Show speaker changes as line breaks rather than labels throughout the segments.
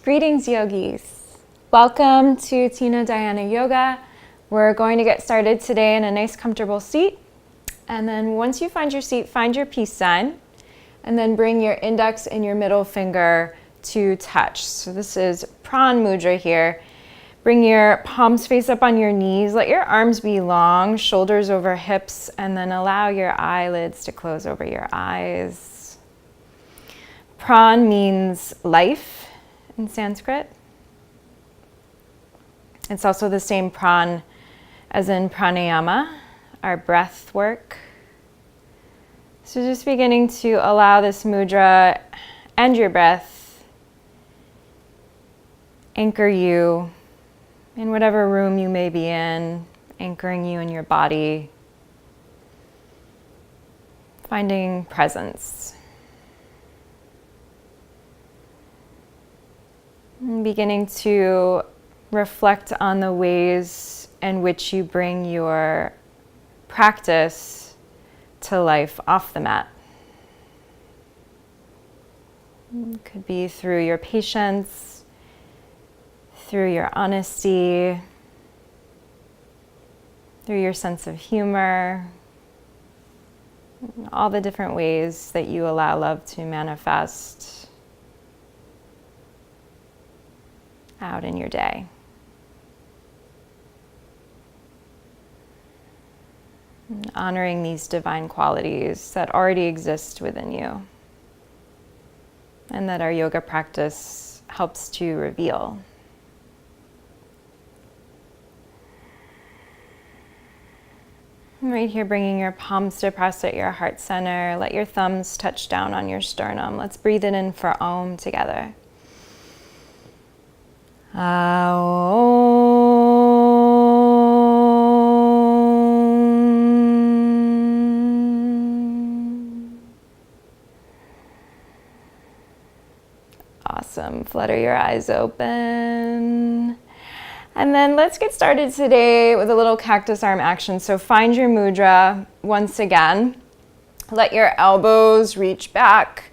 Greetings, yogis. Welcome to Tina Dhyana Yoga. We're going to get started today in a nice comfortable seat. And then once you find your seat, find your peace sign. And then bring your index and your middle finger to touch. So this is Pran mudra here. Bring your palms face up on your knees. Let your arms be long, shoulders over hips, and then allow your eyelids to close over your eyes. Pran means life in Sanskrit. It's also the same pran as in pranayama, our breath work. So just beginning to allow this mudra and your breath anchor you in whatever room you may be in, anchoring you in your body, finding presence. And beginning to reflect on the ways in which you bring your practice to life off the mat. It could be through your patience, through your honesty, through your sense of humor, all the different ways that you allow love to manifest out in your day. And honoring these divine qualities that already exist within you and that our yoga practice helps to reveal. And right here, bringing your palms to press at your heart center. Let your thumbs touch down on your sternum. Let's breathe it in for Om together. Awesome. Flutter your eyes open. And then let's get started today with a little cactus arm action. So find your mudra once again. Let your elbows reach back.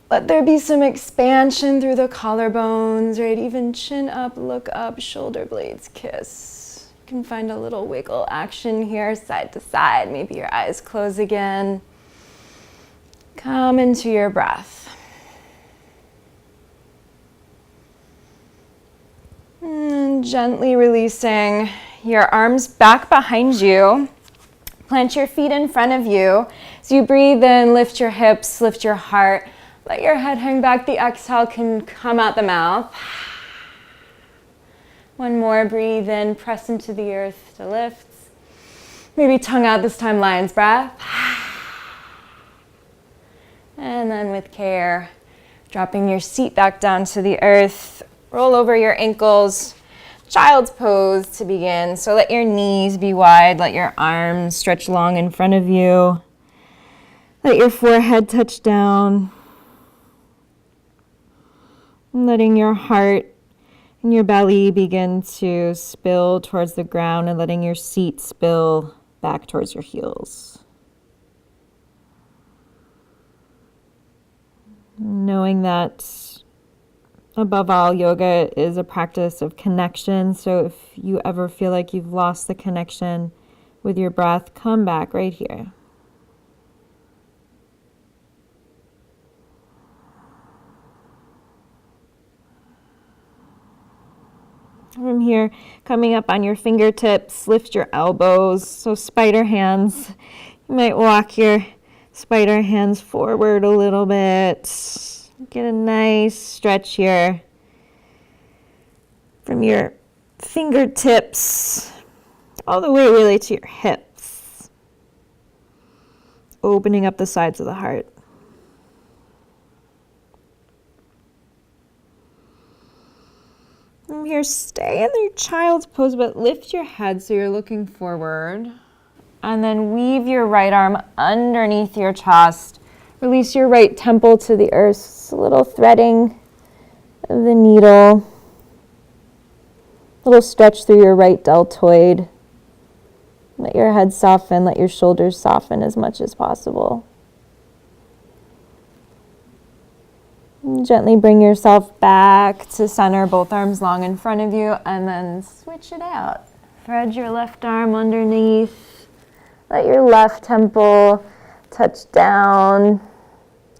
Let there be some expansion through the collarbones, right? Even chin up, look up, shoulder blades kiss. You can find a little wiggle action here, side to side. Maybe your eyes close again. Come into your breath. And gently releasing your arms back behind you. Plant your feet in front of you. As you breathe in, lift your hips, lift your heart. Let your head hang back. The exhale can come out the mouth. One more, breathe in, press into the earth to lift. Maybe tongue out this time, lion's breath. And then with care, dropping your seat back down to the earth. Roll over your ankles. Child's pose to begin. So let your knees be wide. Let your arms stretch long in front of you. Let your forehead touch down. Letting your heart and your belly begin to spill towards the ground and letting your seat spill back towards your heels. Knowing that above all, yoga is a practice of connection. So if you ever feel like you've lost the connection with your breath, come back right here. From here, coming up on your fingertips, lift your elbows. So spider hands. You might walk your spider hands forward a little bit. Get a nice stretch here from your fingertips all the way really to your hips. Opening up the sides of the heart. From here, stay in your child's pose, but lift your head so you're looking forward. And then weave your right arm underneath your chest. Release your right temple to the earth. Just a little threading of the needle. A little stretch through your right deltoid. Let your head soften. Let your shoulders soften as much as possible. Gently bring yourself back to center, both arms long in front of you, and then switch it out. Thread your left arm underneath. Let your left temple touch down.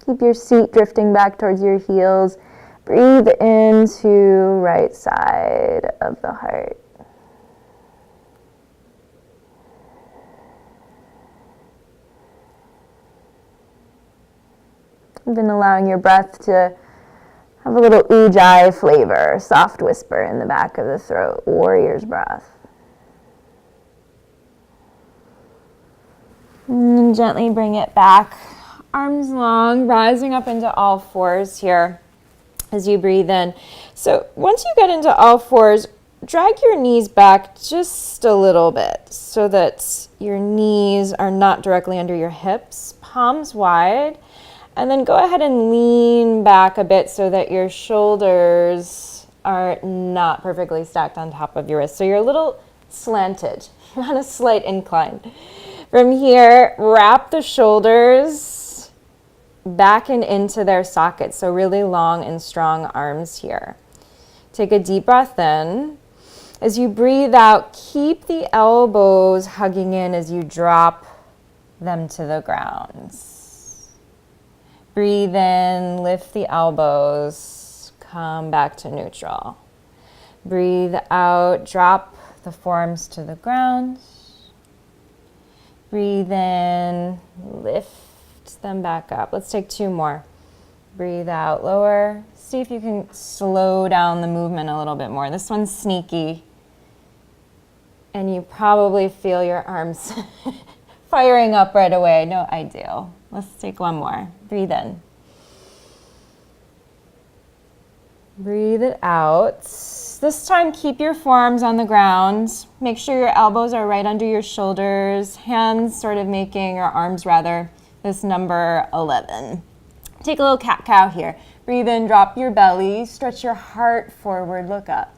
Keep your seat drifting back towards your heels. Breathe into right side of the heart. Then allowing your breath to have a little ujjayi flavor, soft whisper in the back of the throat, warrior's breath. And gently bring it back, arms long, rising up into all fours here as you breathe in. So once you get into all fours, drag your knees back just a little bit so that your knees are not directly under your hips, palms wide. And then go ahead and lean back a bit so that your shoulders are not perfectly stacked on top of your wrists. So you're a little slanted, you're on a slight incline. From here, wrap the shoulders back and into their sockets. So really long and strong arms here. Take a deep breath in. As you breathe out, keep the elbows hugging in as you drop them to the ground. Breathe in, lift the elbows, come back to neutral. Breathe out, drop the forearms to the ground. Breathe in, lift them back up. Let's take two more. Breathe out, lower. See if you can slow down the movement a little bit more. This one's sneaky. And you probably feel your arms firing up right away. No ideal. Let's take one more. Breathe in. Breathe it out. This time, keep your forearms on the ground. Make sure your elbows are right under your shoulders. Hands sort of making, or arms rather, this number 11. Take a little cat-cow here. Breathe in, drop your belly. Stretch your heart forward, look up.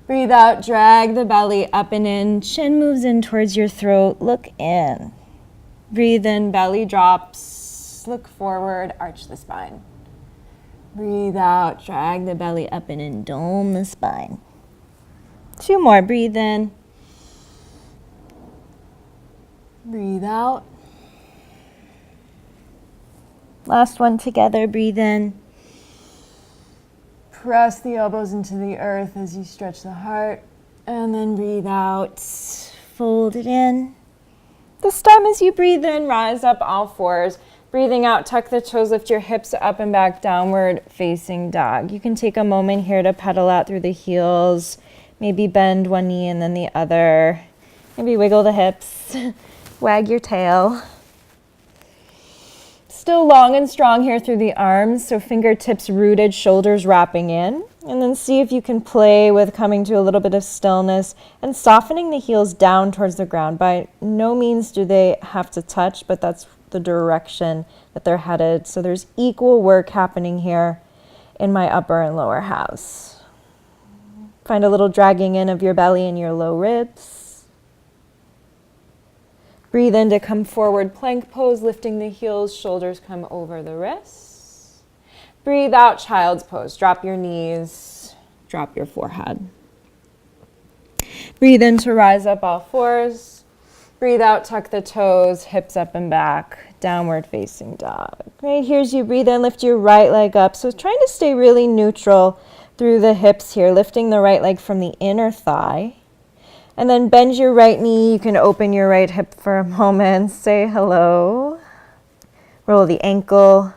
Breathe out, drag the belly up and in. Chin moves in towards your throat, look in. Breathe in, belly drops, look forward, arch the spine. Breathe out, drag the belly up and in, dome the spine. Two more, breathe in. Breathe out. Last one together, breathe in. Press the elbows into the earth as you stretch the heart. And then breathe out, fold it in. This time as you breathe in, rise up all fours. Breathing out, tuck the toes, lift your hips up and back, downward facing dog. You can take a moment here to pedal out through the heels. Maybe bend one knee and then the other. Maybe wiggle the hips, wag your tail. Still long and strong here through the arms, so fingertips rooted, shoulders wrapping in. And then see if you can play with coming to a little bit of stillness and softening the heels down towards the ground. By no means do they have to touch, but that's the direction that they're headed. So there's equal work happening here in my upper and lower house. Find a little dragging in of your belly and your low ribs. Breathe in to come forward, plank pose, lifting the heels, shoulders come over the wrists. Breathe out, child's pose. Drop your knees, drop your forehead. Breathe in to rise up all fours. Breathe out, tuck the toes, hips up and back, downward facing dog. Great, here's you breathe in, lift your right leg up. So trying to stay really neutral through the hips here, lifting the right leg from the inner thigh. And then bend your right knee. You can open your right hip for a moment. Say hello. Roll the ankle.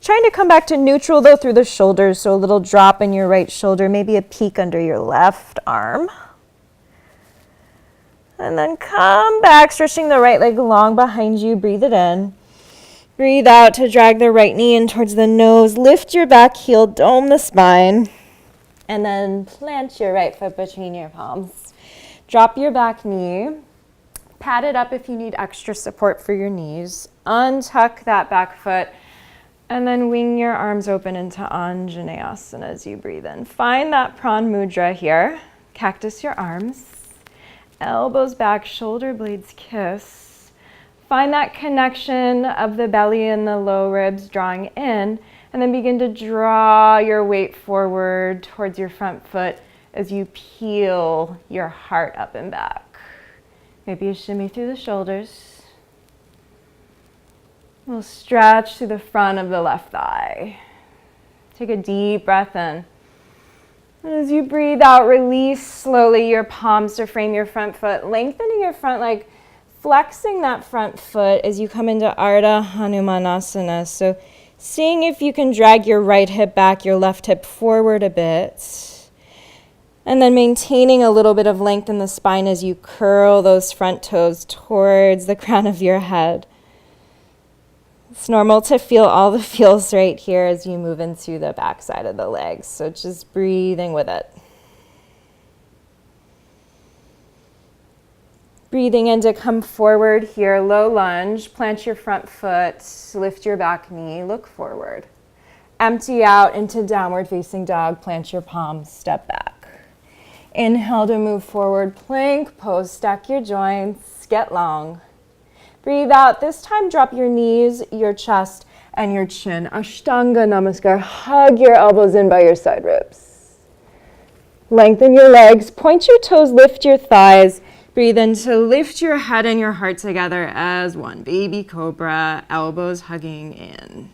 Trying to come back to neutral though through the shoulders. So a little drop in your right shoulder, maybe a peek under your left arm. And then come back, stretching the right leg long behind you. Breathe it in. Breathe out to drag the right knee in towards the nose. Lift your back heel, dome the spine. And then plant your right foot between your palms. Drop your back knee, pat it up if you need extra support for your knees, untuck that back foot, and then wing your arms open into Anjaneyasana as you breathe in. Find that Pran mudra here, cactus your arms, elbows back, shoulder blades kiss. Find that connection of the belly and the low ribs drawing in, And then begin to draw your weight forward towards your front foot as you peel your heart up and back. Maybe a shimmy through the shoulders. We'll stretch through the front of the left thigh. Take a deep breath in. And as you breathe out, release slowly your palms to frame your front foot, lengthening your front leg, flexing that front foot as you come into Ardha Hanumanasana. So seeing if you can drag your right hip back, your left hip forward a bit. And then maintaining a little bit of length in the spine as you curl those front toes towards the crown of your head. It's normal to feel all the feels right here as you move into the back side of the legs. So just breathing with it. Breathing in to come forward here, low lunge, plant your front foot, lift your back knee, look forward. Empty out into downward facing dog, plant your palms, step back. Inhale to move forward, plank pose, stack your joints, get long. Breathe out, this time drop your knees, your chest, and your chin. Ashtanga Namaskar, hug your elbows in by your side ribs. Lengthen your legs, point your toes, lift your thighs. Breathe in to lift your head and your heart together as one. Baby cobra, elbows hugging in.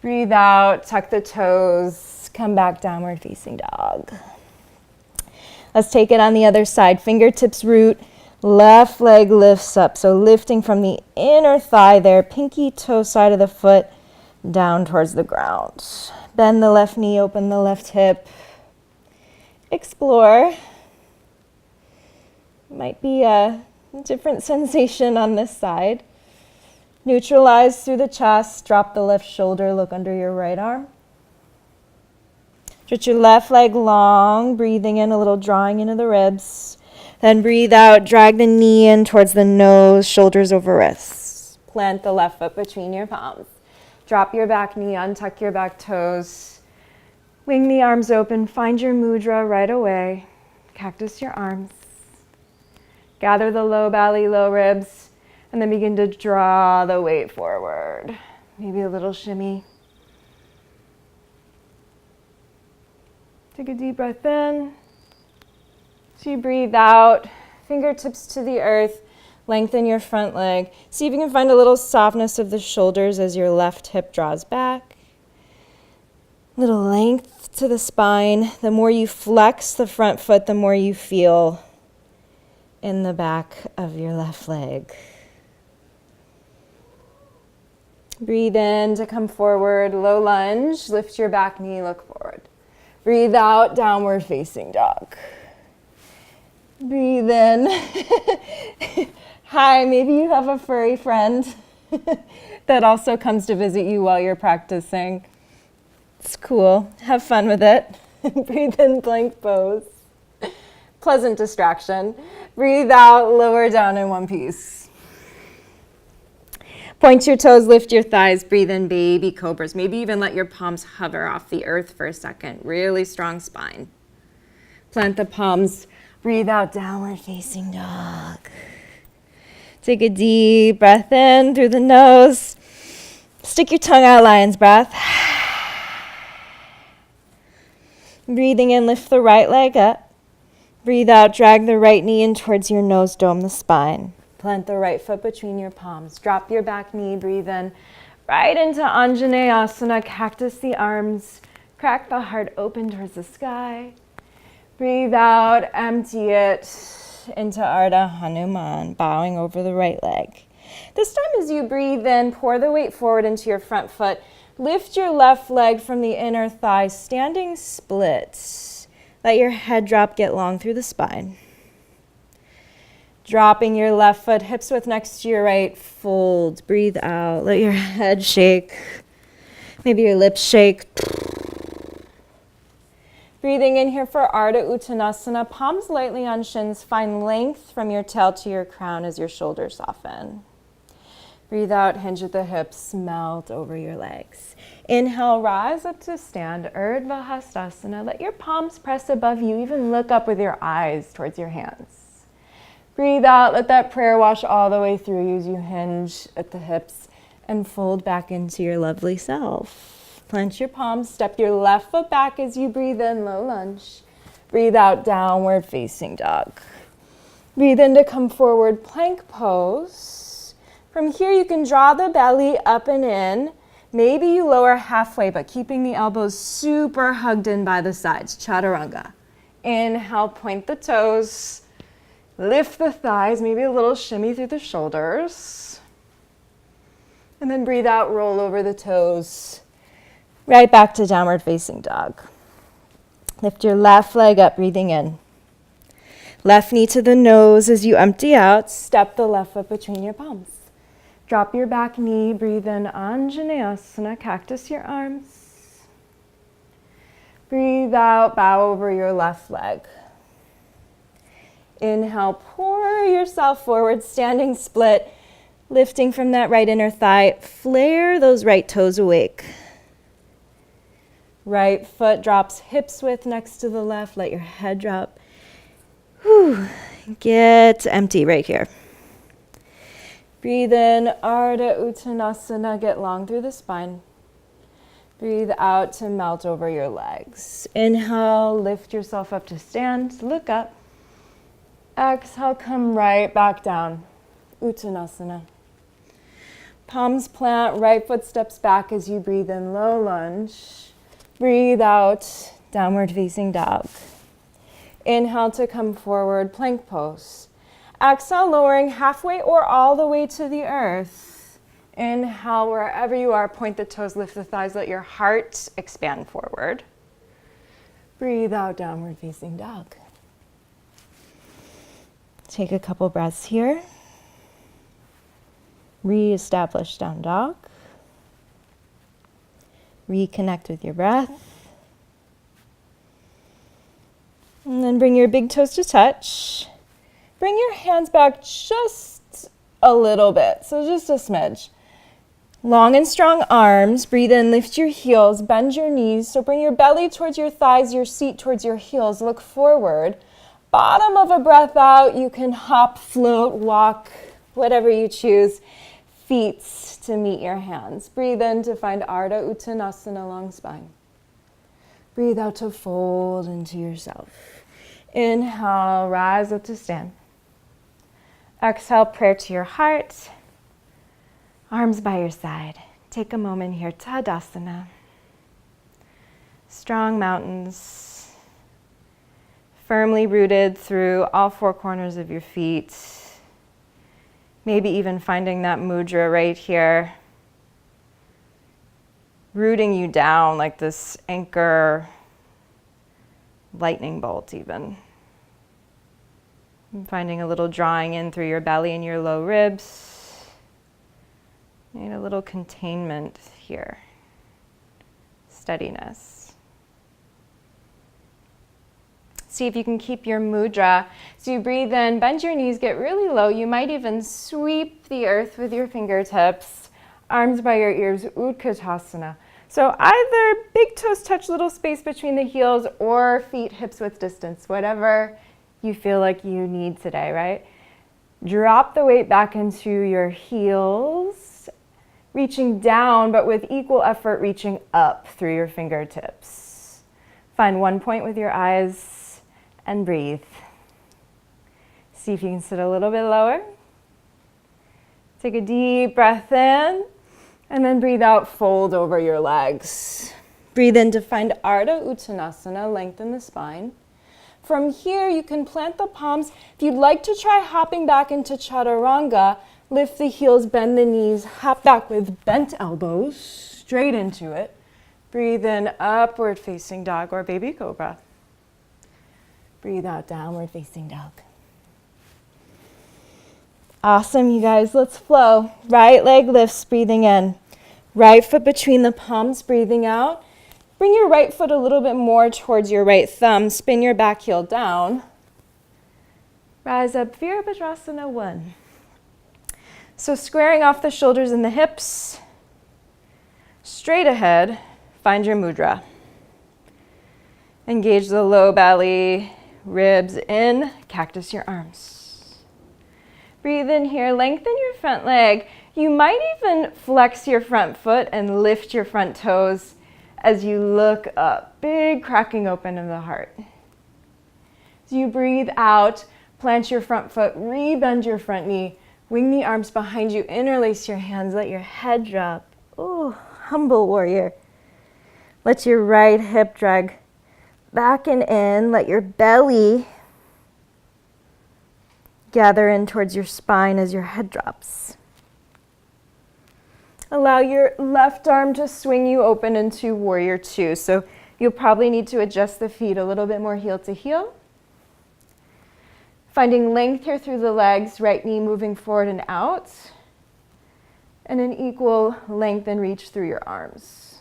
Breathe out, tuck the toes, come back downward facing dog. Let's take it on the other side. Fingertips root, left leg lifts up. So lifting from the inner thigh there, pinky toe side of the foot down towards the ground. Bend the left knee, open the left hip. Explore. Might be a different sensation on this side. Neutralize through the chest, drop the left shoulder, look under your right arm. Stretch your left leg long, breathing in a little, drawing into the ribs. Then breathe out, drag the knee in towards the nose, shoulders over wrists. Plant the left foot between your palms. Drop your back knee, untuck your back toes. Wing the arms open, find your mudra right away. Cactus your arms. Gather the low belly, low ribs, and then begin to draw the weight forward. Maybe a little shimmy. Take a deep breath in. So you breathe out, fingertips to the earth, lengthen your front leg. See if you can find a little softness of the shoulders as your left hip draws back. Little length to the spine. The more you flex the front foot, the more you feel in the back of your left leg. Breathe in to come forward, low lunge, lift your back knee, look forward. Breathe out, downward facing dog. Breathe in. Hi, maybe you have a furry friend that also comes to visit you while you're practicing. It's cool. Have fun with it. Breathe in, plank pose. Pleasant distraction. Breathe out, lower down in one piece. Point your toes, lift your thighs, breathe in, baby cobras. Maybe even let your palms hover off the earth for a second. Really strong spine. Plant the palms. Breathe out, downward facing dog. Take a deep breath in through the nose. Stick your tongue out, lion's breath. Breathing in, lift the right leg up. Breathe out, drag the right knee in towards your nose, dome the spine. Plant the right foot between your palms. Drop your back knee, breathe in. Right into Anjaneyasana, cactus the arms. Crack the heart open towards the sky. Breathe out, empty it into Ardha Hanuman, bowing over the right leg. This time as you breathe in, pour the weight forward into your front foot. Lift your left leg from the inner thigh, standing split. Let your head drop, get long through the spine. Dropping your left foot, hips width next to your right, fold, breathe out, let your head shake, maybe your lips shake. Breathing in here for Ardha Uttanasana, palms lightly on shins, find length from your tail to your crown as your shoulders soften. Breathe out, hinge at the hips, melt over your legs. Inhale, rise up to stand, Urdhva Hastasana. Let your palms press above you, even look up with your eyes towards your hands. Breathe out, let that prayer wash all the way through you as you hinge at the hips and fold back into your lovely self. Plant your palms, step your left foot back as you breathe in, low lunge. Breathe out, downward facing dog. Breathe in to come forward, plank pose. From here, you can draw the belly up and in. Maybe you lower halfway, but keeping the elbows super hugged in by the sides, chaturanga. Inhale, point the toes. Lift the thighs, maybe a little shimmy through the shoulders. And then breathe out, roll over the toes. Right back to downward facing dog. Lift your left leg up, breathing in. Left knee to the nose as you empty out. Step the left foot between your palms. Drop your back knee, breathe in, Anjaneyasana, cactus your arms. Breathe out, bow over your left leg. Inhale, pour yourself forward, standing split, lifting from that right inner thigh. Flare those right toes awake. Right foot drops hips width next to the left. Let your head drop. Whew. Get empty right here. Breathe in, Ardha Uttanasana, get long through the spine. Breathe out to melt over your legs. Inhale, lift yourself up to stand, look up. Exhale, come right back down, Uttanasana. Palms plant, right foot steps back as you breathe in, low lunge. Breathe out, downward facing dog. Inhale to come forward, plank pose. Exhale, lowering halfway or all the way to the earth. Inhale, wherever you are, point the toes, lift the thighs, let your heart expand forward. Breathe out, downward facing dog. Take a couple breaths here. Reestablish down dog. Reconnect with your breath. And then bring your big toes to touch. Bring your hands back just a little bit, so just a smidge. Long and strong arms. Breathe in, lift your heels, bend your knees. So bring your belly towards your thighs, your seat towards your heels. Look forward. Bottom of a breath out, you can hop, float, walk, whatever you choose. Feet to meet your hands. Breathe in to find Ardha Uttanasana, long spine. Breathe out to fold into yourself. Inhale, rise up to stand. Exhale, prayer to your heart. Arms by your side. Take a moment here, Tadasana. Strong mountains. Firmly rooted through all four corners of your feet. Maybe even finding that mudra right here. Rooting you down like this anchor, lightning bolt even. And finding a little drawing in through your belly and your low ribs. Need a little containment here. Steadiness. See if you can keep your mudra. So you breathe in, bend your knees, get really low. You might even sweep the earth with your fingertips. Arms by your ears, Utkatasana. So either big toes touch little space between the heels or feet hips width distance, whatever you feel like you need today, right? Drop the weight back into your heels, reaching down, but with equal effort, reaching up through your fingertips. Find one point with your eyes and breathe. See if you can sit a little bit lower. Take a deep breath in, and then breathe out, fold over your legs. Breathe in to find Ardha Uttanasana, lengthen the spine. From here, you can plant the palms. If you'd like to try hopping back into chaturanga, lift the heels, bend the knees, hop back with bent elbows, straight into it. Breathe in, upward facing dog or baby cobra. Breathe out, downward facing dog. Awesome, you guys, let's flow. Right leg lifts, breathing in. Right foot between the palms, breathing out. Bring your right foot a little bit more towards your right thumb. Spin your back heel down. Rise up, Virabhadrasana 1. So squaring off the shoulders and the hips. Straight ahead, find your mudra. Engage the low belly, ribs in, cactus your arms. Breathe in here, lengthen your front leg. You might even flex your front foot and lift your front toes as you look up, big cracking open of the heart. As you breathe out, plant your front foot, re-bend your front knee, wing the arms behind you, interlace your hands, let your head drop. Ooh, humble warrior. Let your right hip drag back and in, let your belly gather in towards your spine as your head drops. Allow your left arm to swing you open into warrior two. So you'll probably need to adjust the feet a little bit more heel to heel. Finding length here through the legs, right knee moving forward and out. And an equal length and reach through your arms.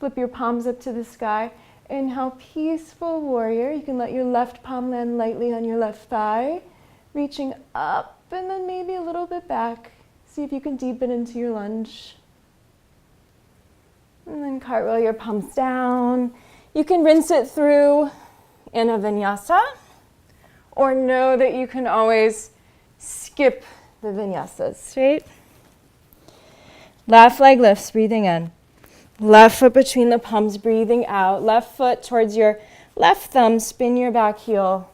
Flip your palms up to the sky. Inhale, peaceful warrior. You can let your left palm land lightly on your left thigh. Reaching up and then maybe a little bit back. See if you can deepen into your lunge. And then cartwheel your palms down. You can rinse it through in a vinyasa, or know that you can always skip the vinyasas, right? Left leg lifts, breathing in. Left foot between the palms, breathing out. Left foot towards your left thumb, spin your back heel.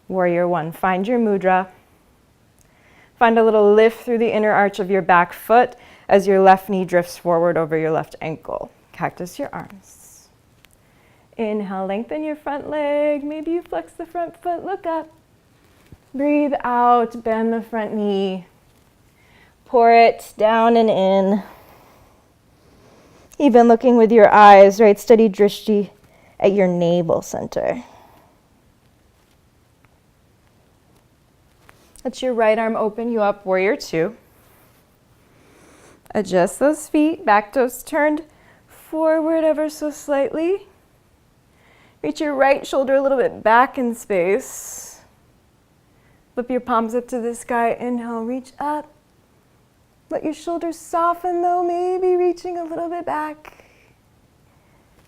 Warrior one, find your mudra. Find a little lift through the inner arch of your back foot as your left knee drifts forward over your left ankle. Cactus your arms. Inhale, lengthen your front leg. Maybe you flex the front foot, look up. Breathe out, bend the front knee. Pour it down and in. Even looking with your eyes, right? Steady drishti at your navel center. Let your right arm open you up, warrior two. Adjust those feet, back toes turned forward ever so slightly. Reach your right shoulder a little bit back in space. Flip your palms up to the sky. Inhale, reach up. Let your shoulders soften though, maybe reaching a little bit back.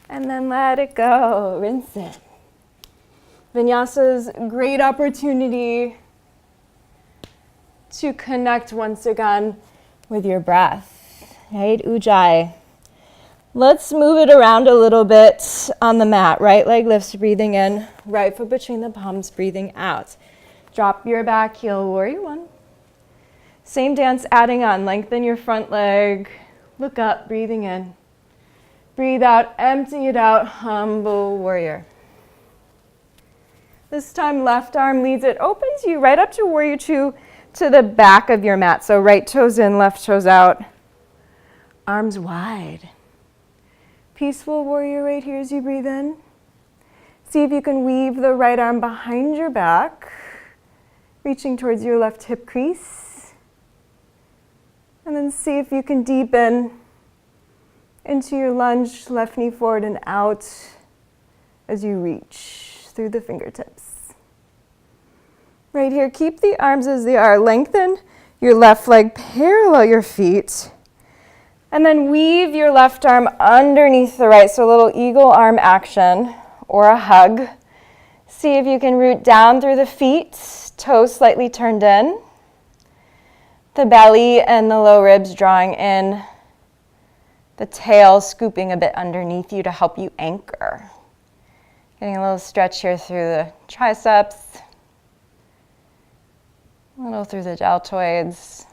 And then let it go, rinse it. Vinyasa's great opportunity to connect once again with your breath, right? Ujjayi. Let's move it around a little bit on the mat. Right leg lifts, breathing in. Right foot between the palms, breathing out. Drop your back heel, warrior one. Same dance, adding on. Lengthen your front leg. Look up, breathing in. Breathe out, empty it out, humble warrior. This time, left arm leads it, opens you right up to warrior two, to the back of your mat. So right toes in, left toes out. Arms wide. Peaceful warrior right here as you breathe in. See if you can weave the right arm behind your back, reaching towards your left hip crease. And then see if you can deepen into your lunge, left knee forward and out as you reach through the fingertips. Right here, keep the arms as they are. Lengthen your left leg, parallel your feet. And then weave your left arm underneath the right. So a little eagle arm action or a hug. See if you can root down through the feet, toes slightly turned in. The belly and the low ribs drawing in. The tail scooping a bit underneath you to help you anchor. Getting a little stretch here through the triceps. A little through the deltoids.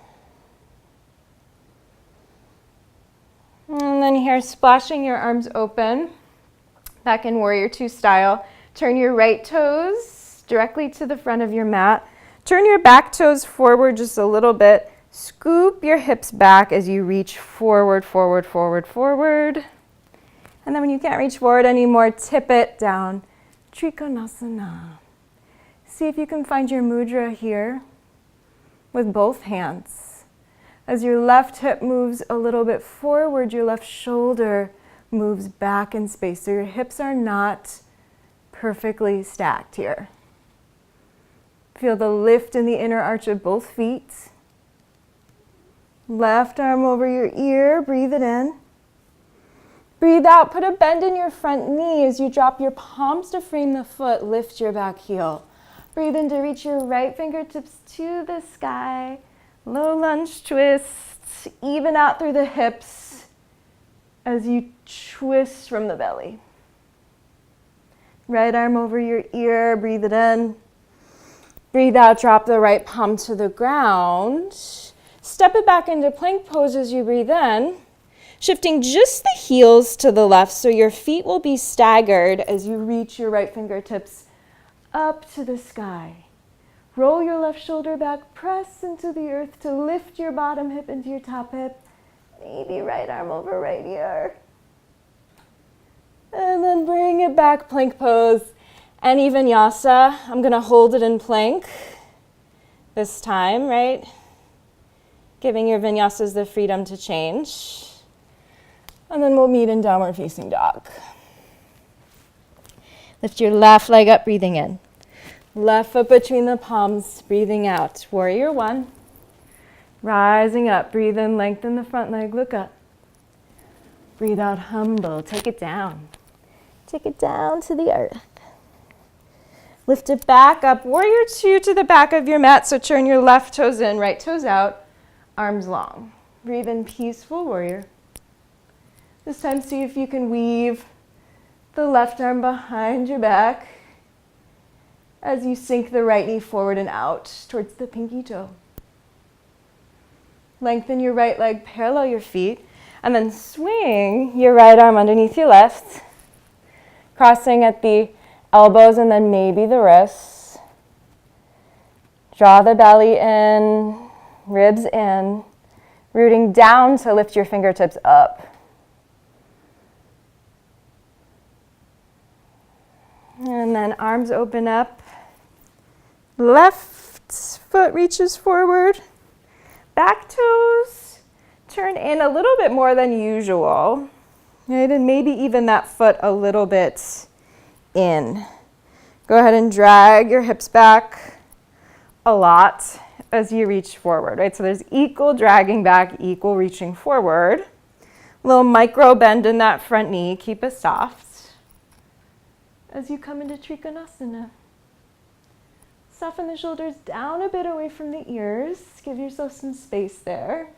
And then here, splashing your arms open, back in warrior two style. Turn your right toes directly to the front of your mat. Turn your back toes forward just a little bit. Scoop your hips back as you reach forward, forward, forward, forward. And then when you can't reach forward anymore, tip it down. Trikonasana. See if you can find your mudra here with both hands. As your left hip moves a little bit forward, your left shoulder moves back in space. So your hips are not perfectly stacked here. Feel the lift in the inner arch of both feet. Left arm over your ear, breathe it in. Breathe out, put a bend in your front knee as you drop your palms to frame the foot, lift your back heel. Breathe in to reach your right fingertips to the sky. Low lunge twist. Even out through the hips as you twist from the belly. Right arm over your ear, breathe it in. Breathe out, drop the right palm to the ground. Step it back into plank pose as you breathe in. Shifting just the heels to the left so your feet will be staggered as you reach your right fingertips up to the sky. Roll your left shoulder back, press into the earth to lift your bottom hip into your top hip. Maybe right arm over right ear. And then bring it back, plank pose. Any vinyasa, I'm gonna hold it in plank this time, right? Giving your vinyasas the freedom to change. And then we'll meet in downward facing dog. Lift your left leg up, breathing in. Left foot between the palms, breathing out. Warrior one. Rising up, breathe in, lengthen the front leg, look up. Breathe out, humble, take it down. Take it down to the earth. Lift it back up, warrior two to the back of your mat, so turn your left toes in, right toes out, arms long. Breathe in, peaceful warrior. This time see if you can weave the left arm behind your back as you sink the right knee forward and out towards the pinky toe. Lengthen your right leg, parallel your feet, and then swing your right arm underneath your left, crossing at the elbows and then maybe the wrists. Draw the belly in, ribs in, rooting down to lift your fingertips up. And then arms open up. Left foot reaches forward. Back toes turn in a little bit more than usual. Right? And maybe even that foot a little bit in. Go ahead and drag your hips back a lot as you reach forward, right? So there's equal dragging back, equal reaching forward. A little micro bend in that front knee. Keep it soft as you come into Trikonasana. Soften the shoulders down a bit away from the ears. Give yourself some space there.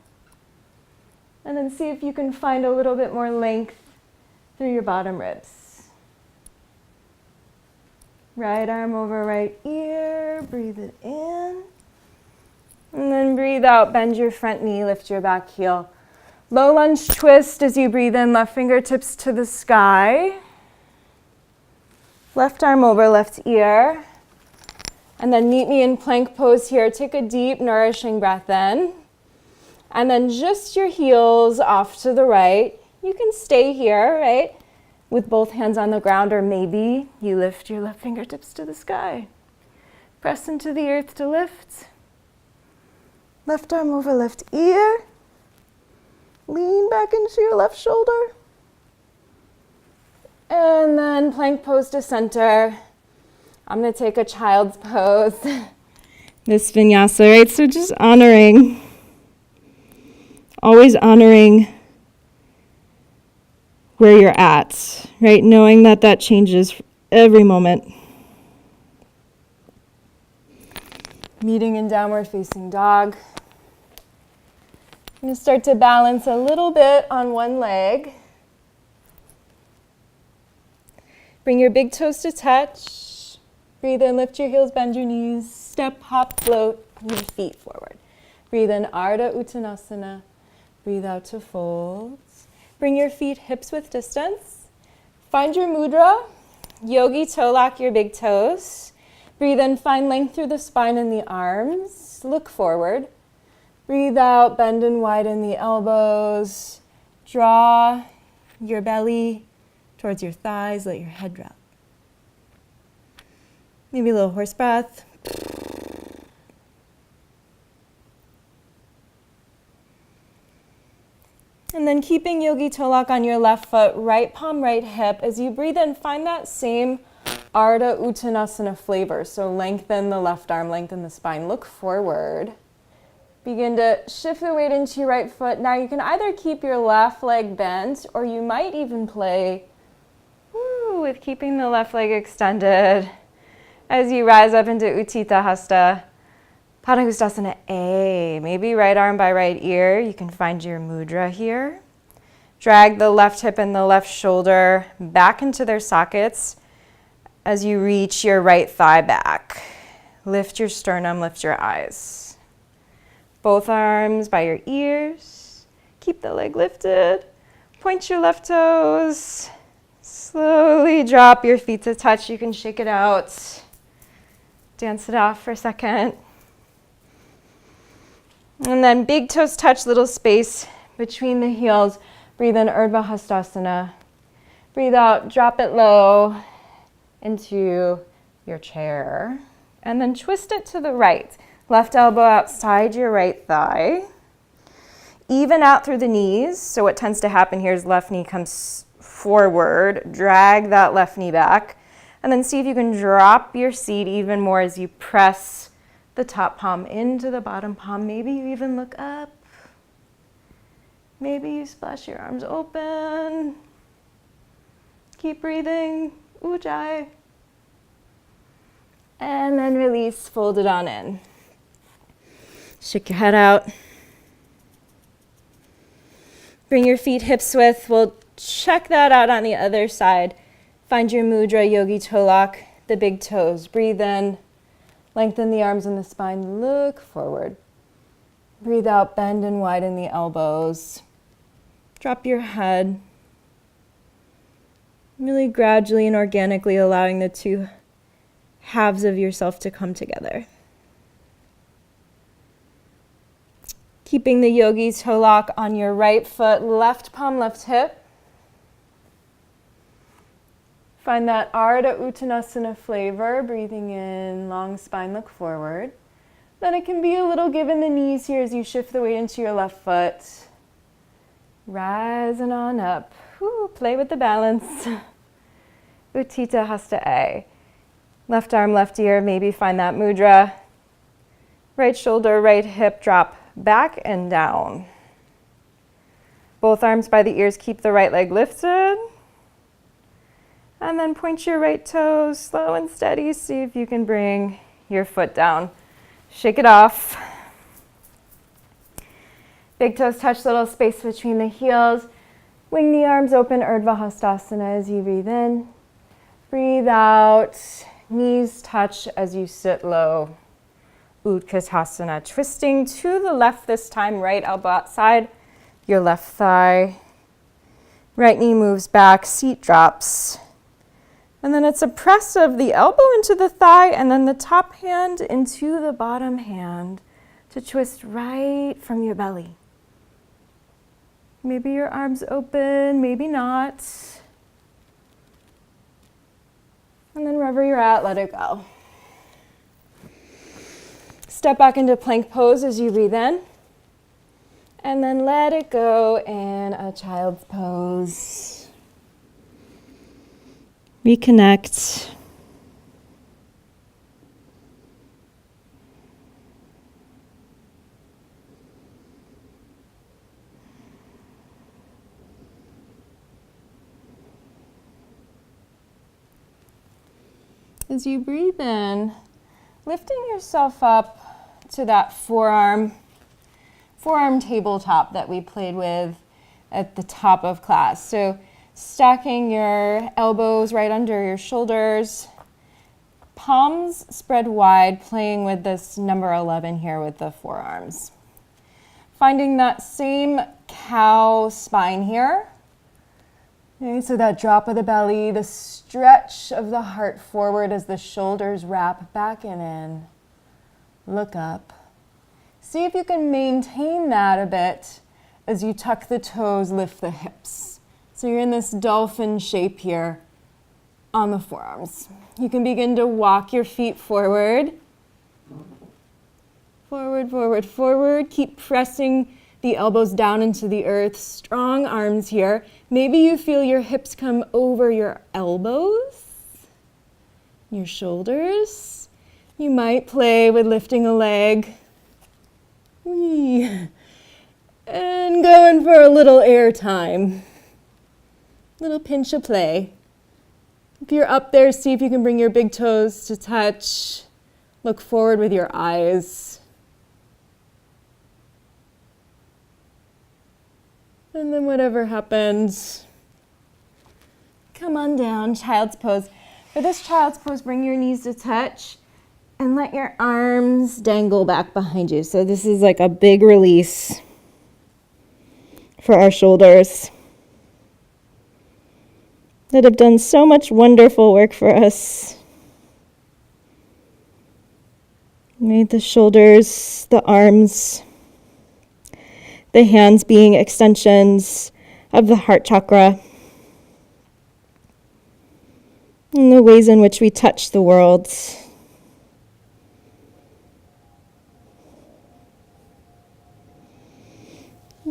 And then see if you can find a little bit more length through your bottom ribs. Right arm over right ear. Breathe it in. And then breathe out. Bend your front knee. Lift your back heel. Low lunge twist as you breathe in. Left fingertips to the sky. Left arm over left ear. And then meet me in plank pose here. Take a deep, nourishing breath in. And then just your heels off to the right. You can stay here, right? With both hands on the ground, or maybe you lift your left fingertips to the sky. Press into the earth to lift. Left arm over left ear. Lean back into your left shoulder. And then plank pose to center. I'm going to take a child's pose. This vinyasa, right? So just honoring, always honoring where you're at, right? Knowing that that changes every moment. Meeting in downward facing dog. I'm going to start to balance a little bit on one leg. Bring your big toes to touch. Breathe in, lift your heels, bend your knees. Step, hop, float your feet forward. Breathe in, Ardha Uttanasana. Breathe out to folds. Bring your feet hips width distance. Find your mudra. Yogi toe lock your big toes. Breathe in, find length through the spine and the arms. Look forward. Breathe out, bend and widen the elbows. Draw your belly towards your thighs, let your head drop. Maybe a little horse breath. And then keeping yogi toe lock on your left foot, right palm, right hip. As you breathe in, find that same Ardha Uttanasana flavor. So lengthen the left arm, lengthen the spine, look forward. Begin to shift the weight into your right foot. Now you can either keep your left leg bent, or you might even play with keeping the left leg extended as you rise up into Utthita Hasta Padangusthasana A. Maybe right arm by right ear. You can find your mudra here. Drag the left hip and the left shoulder back into their sockets as you reach your right thigh back. Lift your sternum, lift your eyes. Both arms by your ears. Keep the leg lifted. Point your left toes. Slowly drop your feet to touch. You can shake it out. Dance it off for a second. And then big toes touch, little space between the heels. Breathe in Urdhva Hastasana. Breathe out, drop it low into your chair. And then twist it to the right. Left elbow outside your right thigh. Even out through the knees. So what tends to happen here is left knee comes forward. Drag that left knee back. And then see if you can drop your seat even more as you press the top palm into the bottom palm. Maybe you even look up. Maybe you splash your arms open. Keep breathing. Ujjayi. And then release, fold it on in. Shake your head out. Bring your feet hips width. We'll check that out on the other side. Find your mudra, yogi toe lock, the big toes. Breathe in. Lengthen the arms and the spine, look forward. Breathe out, bend and widen the elbows. Drop your head. Really gradually and organically allowing the two halves of yourself to come together. Keeping the yogi toe lock on your right foot, left palm, left hip. Find that Ardha Uttanasana flavor, breathing in, long spine, look forward. Then it can be a little give in the knees here as you shift the weight into your left foot. Rising on up. Whew, play with the balance. Utthita Hasta A. Left arm, left ear, maybe find that mudra. Right shoulder, right hip, drop back and down. Both arms by the ears, keep the right leg lifted. And then point your right toes, slow and steady. See if you can bring your foot down. Shake it off. Big toes touch, little space between the heels. Wing the arms open, Urdhva Hastasana as you breathe in. Breathe out, knees touch as you sit low. Utkatasana, twisting to the left this time, right elbow outside your left thigh. Right knee moves back, seat drops. And then it's a press of the elbow into the thigh and then the top hand into the bottom hand to twist right from your belly. Maybe your arms open, maybe not. And then wherever you're at, let it go. Step back into plank pose as you breathe in. And then let it go in a child's pose. Reconnect. As you breathe in, lifting yourself up to that forearm tabletop that we played with at the top of class. So stacking your elbows right under your shoulders, palms spread wide, playing with this number 11 here with the forearms. Finding that same cow spine here. Okay, so that drop of the belly, the stretch of the heart forward as the shoulders wrap back and in. Look up. See if you can maintain that a bit as you tuck the toes, lift the hips. So you're in this dolphin shape here on the forearms. You can begin to walk your feet forward. Forward, forward, forward. Keep pressing the elbows down into the earth. Strong arms here. Maybe you feel your hips come over your elbows, your shoulders. You might play with lifting a leg. And going for a little air time. Little pinch of play. If you're up there, see if you can bring your big toes to touch. Look forward with your eyes. And then whatever happens, come on down, child's pose. For this child's pose, bring your knees to touch and let your arms dangle back behind you. So this is like a big release for our shoulders that have done so much wonderful work for us. Made the shoulders, the arms, the hands being extensions of the heart chakra, and the ways in which we touch the world.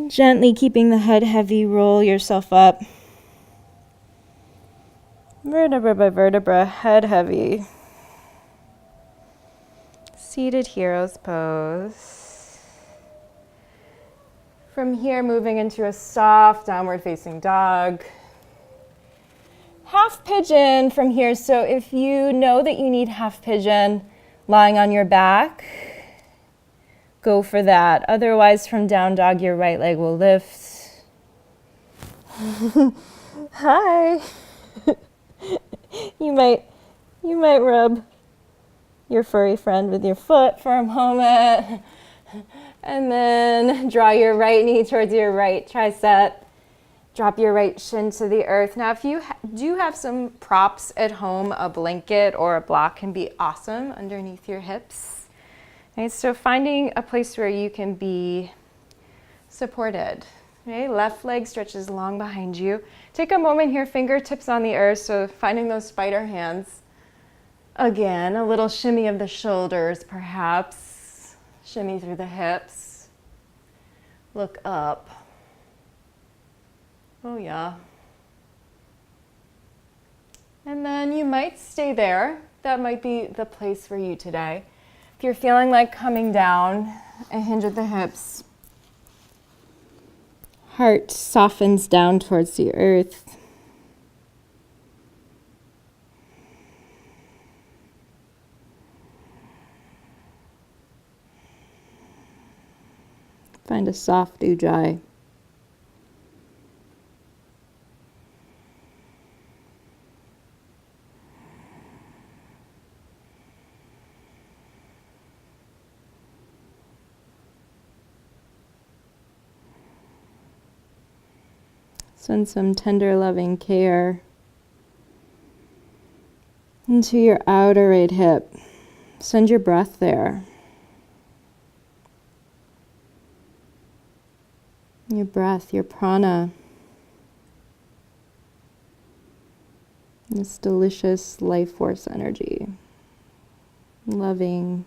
Gently keeping the head heavy, roll yourself up. Vertebra by vertebra, head heavy. Seated hero's pose. From here, moving into a soft downward facing dog. Half pigeon from here. So if you know that you need half pigeon lying on your back, go for that. Otherwise, from down dog, your right leg will lift. Hi. You might rub your furry friend with your foot for a moment. And then draw your right knee towards your right tricep. Drop your right shin to the earth. Now, if you do have some props at home, a blanket or a block can be awesome underneath your hips. Okay, so finding a place where you can be supported. Okay, left leg stretches long behind you. Take a moment here, fingertips on the earth, so finding those spider hands. Again, a little shimmy of the shoulders, perhaps. Shimmy through the hips. Look up. Oh yeah. And then you might stay there. That might be the place for you today. If you're feeling like coming down, a hinge at the hips. Heart softens down towards the earth. Find a soft ujjayi. Send some tender, loving care into your outer right hip. Send your breath there. Your breath, your prana. This delicious life force energy. Loving.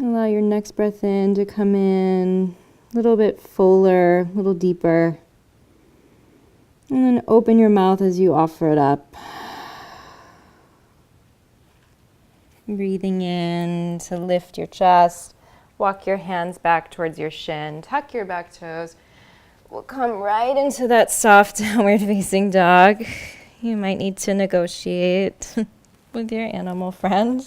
Allow your next breath in to come in a little bit fuller, a little deeper. And then open your mouth as you offer it up. Breathing in to lift your chest. Walk your hands back towards your shin. Tuck your back toes. We'll come right into that soft downward facing dog. You might need to negotiate with your animal friend.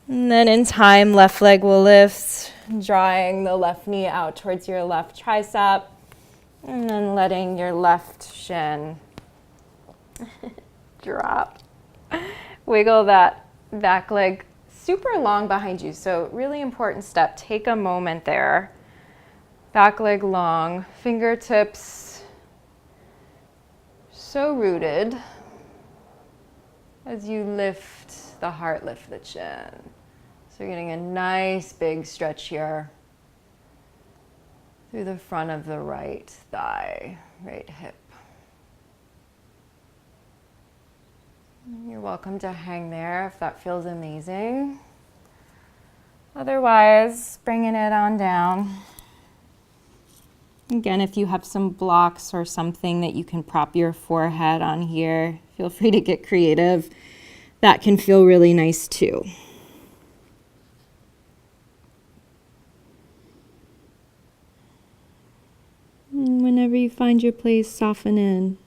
And then in time, left leg will lift, drawing the left knee out towards your left tricep, and then letting your left shin drop. Wiggle that back leg super long behind you. So really important step. Take a moment there. Back leg long, fingertips so rooted as you lift the heart, lift the chin. So you're getting a nice big stretch here through the front of the right thigh, right hip. You're welcome to hang there if that feels amazing. Otherwise, bringing it on down. Again, if you have some blocks or something that you can prop your forehead on here, feel free to get creative. That can feel really nice too. And when whenever you find your place, soften in.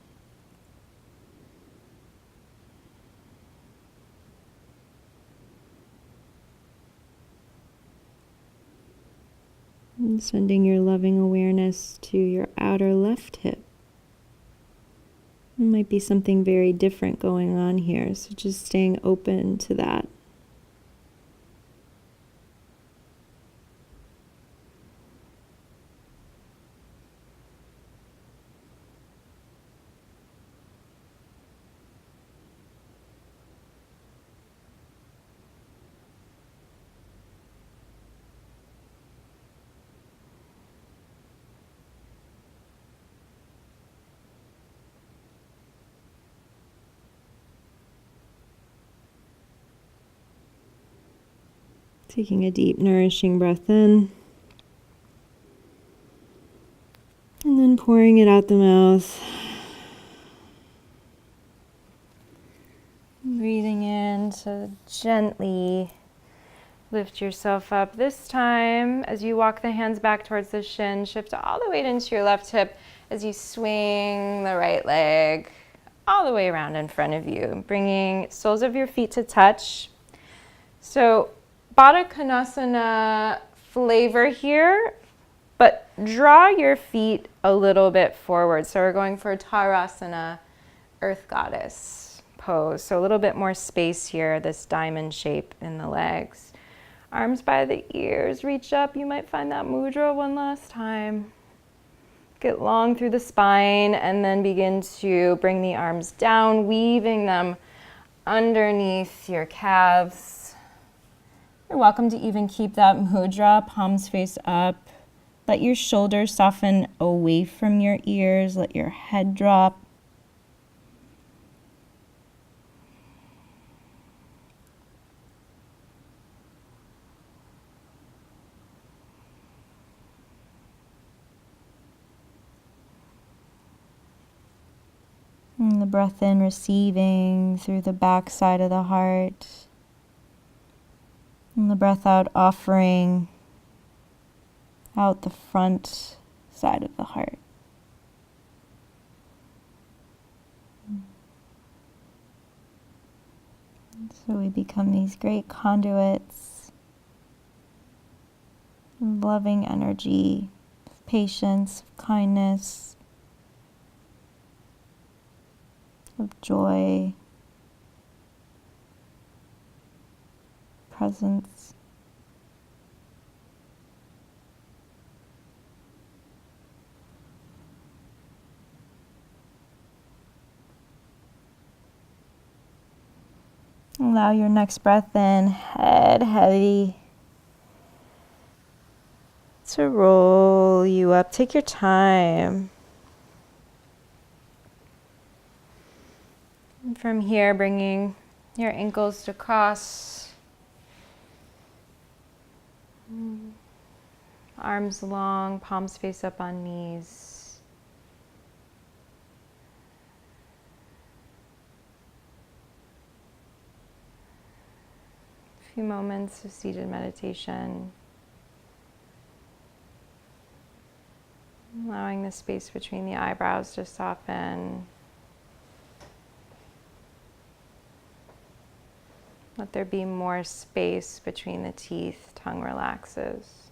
And sending your loving awareness to your outer left hip. There might be something very different going on here, so just staying open to that. Taking a deep, nourishing breath in. And then pouring it out the mouth. Breathing in to gently lift yourself up. This time, as you walk the hands back towards the shin, shift all the weight into your left hip as you swing the right leg all the way around in front of you, bringing soles of your feet to touch. So, Baddha Konasana flavor here, but draw your feet a little bit forward. So we're going for Tarasana, Earth Goddess pose. So a little bit more space here, this diamond shape in the legs. Arms by the ears, reach up. You might find that mudra one last time. Get long through the spine and then begin to bring the arms down, weaving them underneath your calves. You're welcome to even keep that mudra, palms face up. Let your shoulders soften away from your ears. Let your head drop. And the breath in, receiving through the back side of the heart. And the breath out, offering out the front side of the heart. So we become these great conduits of loving energy, of patience, of kindness, of joy, presence. Allow your next breath in, head heavy, to roll you up. Take your time. And from here, bringing your ankles to cross. Arms long, palms face up on knees. A few moments of seated meditation. Allowing the space between the eyebrows to soften. Let there be more space between the teeth, tongue relaxes.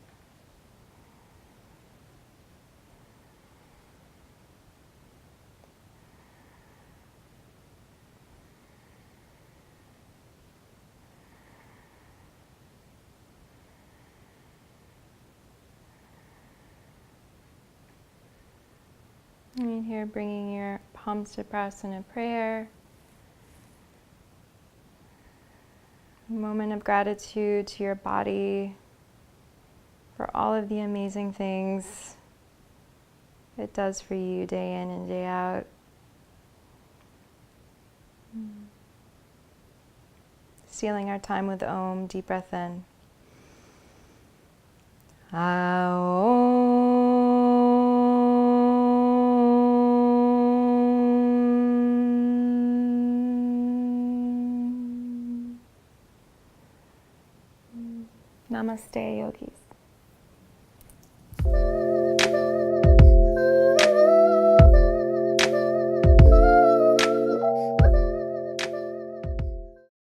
And here, bringing your palms to press in a prayer. A moment of gratitude to your body for all of the amazing things it does for you day in and day out. Sealing our time with Om, deep breath in. Namaste, yogis.